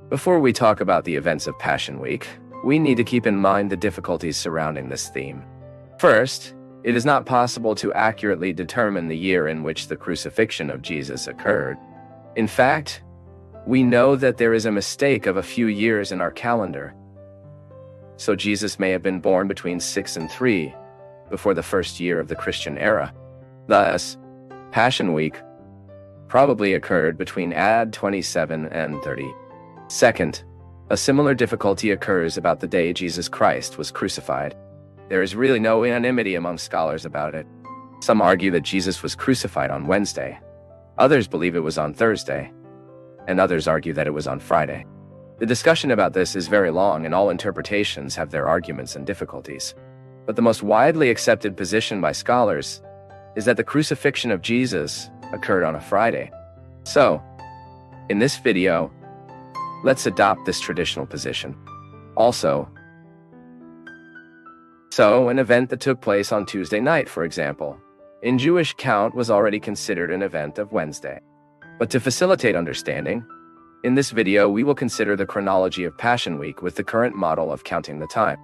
Before we talk about the events of Passion Week, we need to keep in mind the difficulties surrounding this theme. First, it is not possible to accurately determine the year in which the crucifixion of Jesus occurred. In fact, we know that there is a mistake of a few years in our calendar. So Jesus may have been born between 6 and 3, before the first year of the Christian era. Thus, Passion Week probably occurred between AD 27 and 30. Second, a similar difficulty occurs about the day Jesus Christ was crucified. There is really no unanimity among scholars about it. Some argue that Jesus was crucified on Wednesday. Others believe it was on Thursday. And others argue that it was on Friday. The discussion about this is very long, and all interpretations have their arguments and difficulties. But the most widely accepted position by scholars is that the crucifixion of Jesus occurred on a Friday. So, in this video, let's adopt this traditional position. So an event that took place on Tuesday night, for example, in Jewish count was already considered an event of Wednesday. But to facilitate understanding, in this video we will consider the chronology of Passion Week with the current model of counting the time.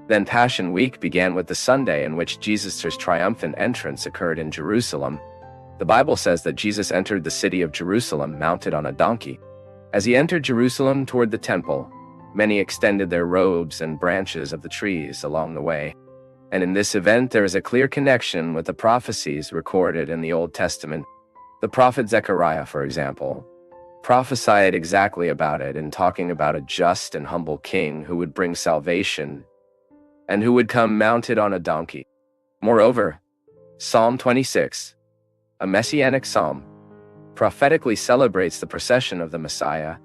Then Passion Week began with the Sunday in which Jesus' triumphant entrance occurred in Jerusalem. The Bible says that Jesus entered the city of Jerusalem mounted on a donkey. As he entered Jerusalem toward the temple, many extended their robes and branches of the trees along the way. And in this event there is a clear connection with the prophecies recorded in the Old Testament. The prophet Zechariah, for example, prophesied exactly about it in talking about a just and humble king who would bring salvation and who would come mounted on a donkey. Moreover, Psalm 26, a messianic psalm, prophetically celebrates the procession of the Messiah,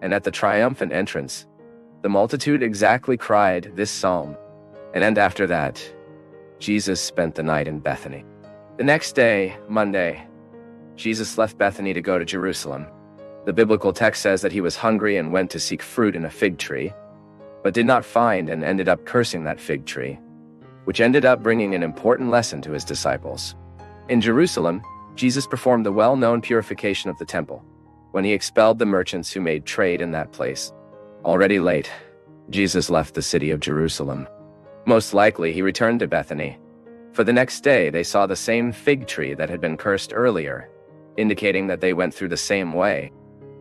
and at the triumphant entrance, the multitude exactly cried this psalm, and after that, Jesus spent the night in Bethany. The next day, Monday, Jesus left Bethany to go to Jerusalem. The biblical text says that he was hungry and went to seek fruit in a fig tree, but did not find and ended up cursing that fig tree, which ended up bringing an important lesson to his disciples. In Jerusalem, Jesus performed the well-known purification of the temple, when he expelled the merchants who made trade in that place. Already late, Jesus left the city of Jerusalem. Most likely, he returned to Bethany. For the next day, they saw the same fig tree that had been cursed earlier, indicating that they went through the same way.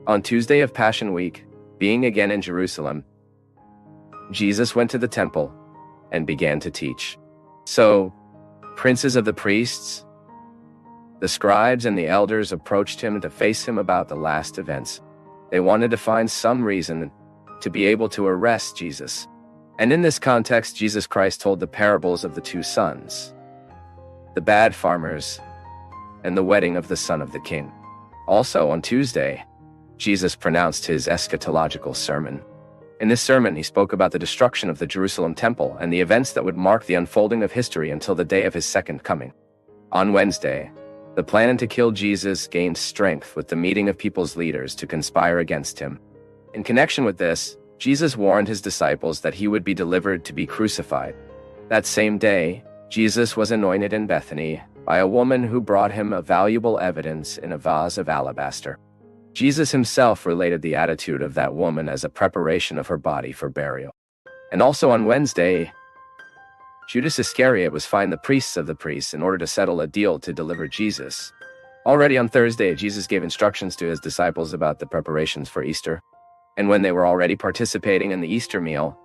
On Tuesday of Passion Week, being again in Jerusalem, Jesus went to the temple and began to teach. So, princes of the priests, the scribes and the elders approached him to face him about the last events. They wanted to find some reason to be able to arrest Jesus. And in this context, Jesus Christ told the parables of the two sons, the bad farmers, and the wedding of the son of the king. Also on Tuesday, Jesus pronounced his eschatological sermon. In this sermon, he spoke about the destruction of the Jerusalem temple and the events that would mark the unfolding of history until the day of his second coming. On Wednesday, the plan to kill Jesus gained strength with the meeting of people's leaders to conspire against him. In connection with this, Jesus warned his disciples that he would be delivered to be crucified. That same day, Jesus was anointed in Bethany by a woman who brought him a valuable evidence in a vase of alabaster. Jesus himself related the attitude of that woman as a preparation of her body for burial. And also on Wednesday, Judas Iscariot was fined the priests of the priests in order to settle a deal to deliver Jesus. Already on Thursday, Jesus gave instructions to his disciples about the preparations for Easter. And when they were already participating in the Easter meal,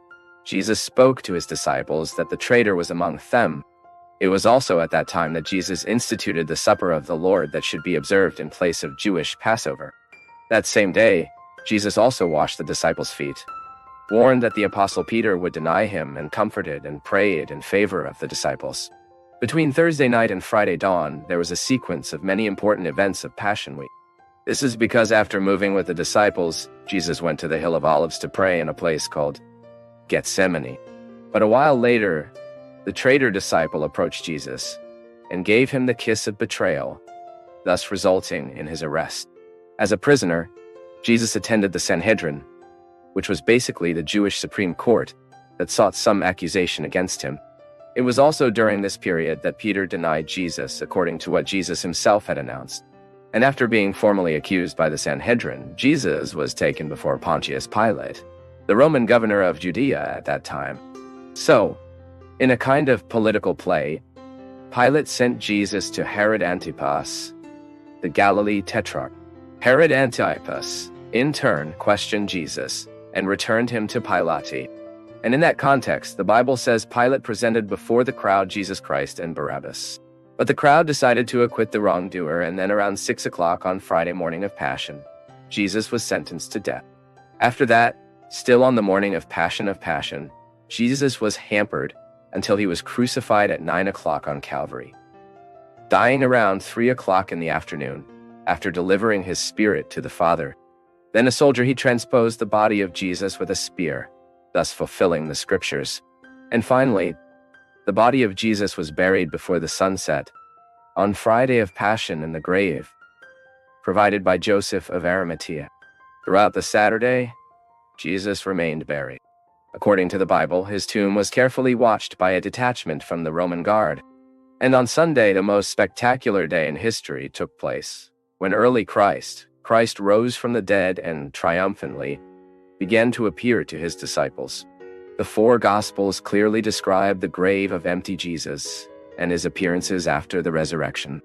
Jesus spoke to his disciples that the traitor was among them. It was also at that time that Jesus instituted the supper of the Lord that should be observed in place of Jewish Passover. That same day, Jesus also washed the disciples' feet, warned that the apostle Peter would deny him, and comforted and prayed in favor of the disciples. Between Thursday night and Friday dawn, there was a sequence of many important events of Passion Week. This is because after moving with the disciples, Jesus went to the Hill of Olives to pray in a place called Gethsemane. But a while later, the traitor disciple approached Jesus and gave him the kiss of betrayal, thus resulting in his arrest. As a prisoner, Jesus attended the Sanhedrin, which was basically the Jewish Supreme Court that sought some accusation against him. It was also during this period that Peter denied Jesus, according to what Jesus himself had announced. And after being formally accused by the Sanhedrin, Jesus was taken before Pontius Pilate, the Roman governor of Judea at that time. So, in a kind of political play, Pilate sent Jesus to Herod Antipas, the Galilee tetrarch. Herod Antipas, in turn, questioned Jesus and returned him to Pilate. And in that context, the Bible says Pilate presented before the crowd Jesus Christ and Barabbas. But the crowd decided to acquit the wrongdoer, and then around 6 o'clock on Friday morning of Passion, Jesus was sentenced to death. After that, still on the morning of Passion, Jesus was hampered until he was crucified at 9 o'clock on Calvary, dying around 3 o'clock in the afternoon after delivering his spirit to the Father. Then a soldier he transposed the body of Jesus with a spear, thus fulfilling the scriptures. And finally, the body of Jesus was buried before the sunset on Friday of Passion in the grave provided by Joseph of Arimathea. Throughout the Saturday, Jesus remained buried. According to the Bible, his tomb was carefully watched by a detachment from the Roman guard. And on Sunday, the most spectacular day in history took place, when early Christ rose from the dead and triumphantly began to appear to his disciples. The four Gospels clearly describe the grave of empty Jesus and his appearances after the resurrection.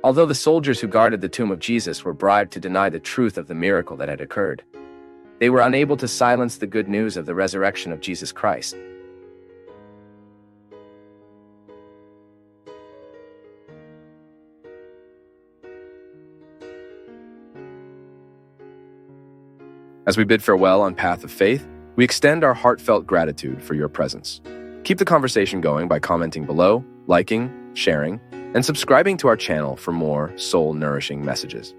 Although the soldiers who guarded the tomb of Jesus were bribed to deny the truth of the miracle that had occurred, they were unable to silence the good news of the resurrection of Jesus Christ. As we bid farewell on Path of Faith, we extend our heartfelt gratitude for your presence. Keep the conversation going by commenting below, liking, sharing, and subscribing to our channel for more soul-nourishing messages.